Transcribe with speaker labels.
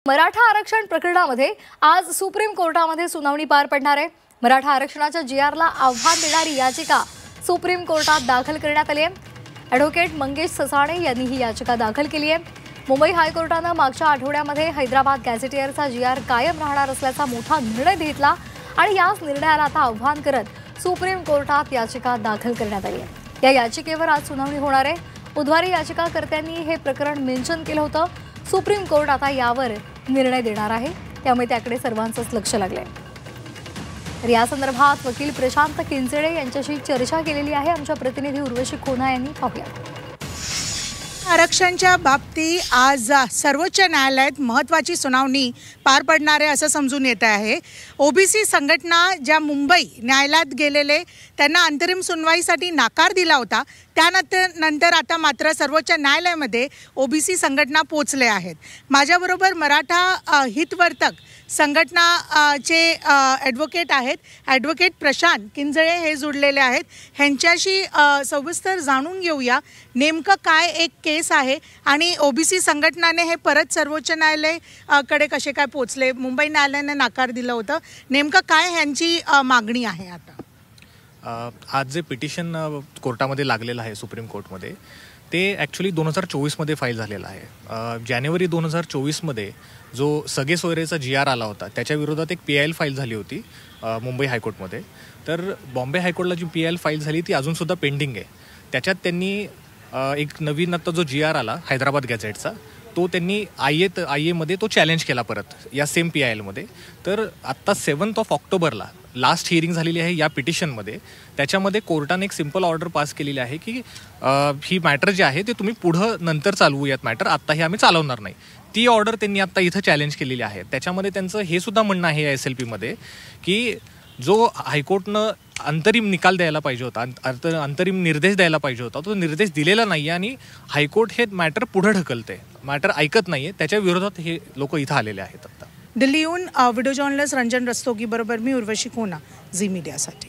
Speaker 1: मराठा आरक्षण प्रकरणामध्ये आज सुप्रीम कोर्टामध्ये सुनावणी पार पडणार आहे। मराठा आरक्षणाच्या जीआरला आव्हान देणारी याचिका सुप्रीम कोर्टात दाखल करण्यात आली आहे। ॲडव्होकेट मंगेश ससाणे यांनी ही याचिका दाखल केली आहे। मुंबई हायकोर्टाने मागच्या आठवड्यामध्ये हैदराबाद गॅझेटियरचा जीआर कायम राहणार असल्याचा मोठा निर्णय घेतला आणि याच निर्णयाला आता आव्हान करत सुप्रीम कोर्टात याचिका दाखल करण्यात आली आहे। या याचिकेवर आज सुनावणी होणार आहे। बुधवारी याचिकाकर्त्यांनी हे प्रकरण मेन्शन केलं होतं। सुप्रीम कोर्ट आता यावर निर्णय देणार आहे, त्यामुळे त्याकडे सर्वांचंच लक्ष लागलंय। तर या संदर्भात वकील प्रशांत किंचळे यांच्याशी चर्चा केलेली आहे। आमच्या प्रतिनिधी उर्वशी खोना यांनी पाहूया।
Speaker 2: आरक्षणच्या बाबतीत आज सर्वोच्च न्यायालयात महत्त्वाची सुनावणी पार पडणार आहे असं समजून येत आहे। ओबीसी संघटना ज्या मुंबई न्यायालयात गेलेले त्यांना अंतरिम सुनवाईसाठी नकार दिला होता, त्यानंतर आता मात्र सर्वोच्च न्यायालयामध्ये ओबीसी संघटना पोहोचले आहेत। माझ्याबरोबर मराठा हितवर्तक संघटनाचे ॲडव्होकेट आहेत, ॲडव्होकेट प्रशांत किंचळे हे जुळलेले आहेत। ह्यांच्याशी सविस्तर जाणून घेऊया नेमकं काय एक केस आहे आणि ओबीसी संघटनाने हे परत सर्वोच्च न्यायालयाकडे कसे काय पोहोचले। मुंबई न्यायालयाने नकार दिलं होतं, नेमकं काय ह्यांची मागणी आहे। आता
Speaker 3: आज जे पिटिशन कोर्टामध्ये लागलेलं आहे सुप्रीम कोर्टमध्ये, ते ॲक्च्युली 2024मध्ये फाईल झालेलं आहे। जानेवारी 2024मध्ये जो सगळे सोयरेचा जीआर आला होता त्याच्या विरोधात एक PIL फाईल झाली होती मुंबई हायकोर्टमध्ये। तर बॉम्बे हायकोर्टला जी PIL फाईल झाली ती अजूनसुद्धा पेंडिंग आहे। त्याच्यात त्यांनी एक नवीन आता जो जीआर आला हैदराबाद गॅझेटचा, तो त्यांनी IAमध्ये तो चॅलेंज केला परत या सेम PILमध्ये। तर आत्ता 7 ऑक्टोबरला लास्ट हिअरिंग झालेली आहे या पिटिशनमध्ये। त्याच्यामध्ये कोर्टाने एक सिंपल ऑर्डर पास केलेली आहे की ही मॅटर जे आहे ते तुम्ही पुढं नंतर चालवूयात, मॅटर आत्ताही आम्ही चालवणार नाही। ती ऑर्डर त्यांनी आत्ता इथं चॅलेंज केलेली आहे। त्याच्यामध्ये त्यांचं हे सुद्धा म्हणणं आहे SLPमध्ये की जो हायकोर्टनं अंतरिम निकाल द्यायला पाहिजे होता, अंतरिम निर्देश द्यायला पाहिजे होता, तो निर्देश दिलेला नाही आणि हायकोर्ट हे मॅटर पुढे ढकलते, मॅटर ऐकत नाहीये। त्याच्या विरोधात हे लोक इथं आलेले आहेत। आता
Speaker 2: दिल्लीहून व्हिडिओ जर्नलिस्ट रंजन रस्तोगी बरोबर मी उर्वशी खोना, झी मीडियासाठी।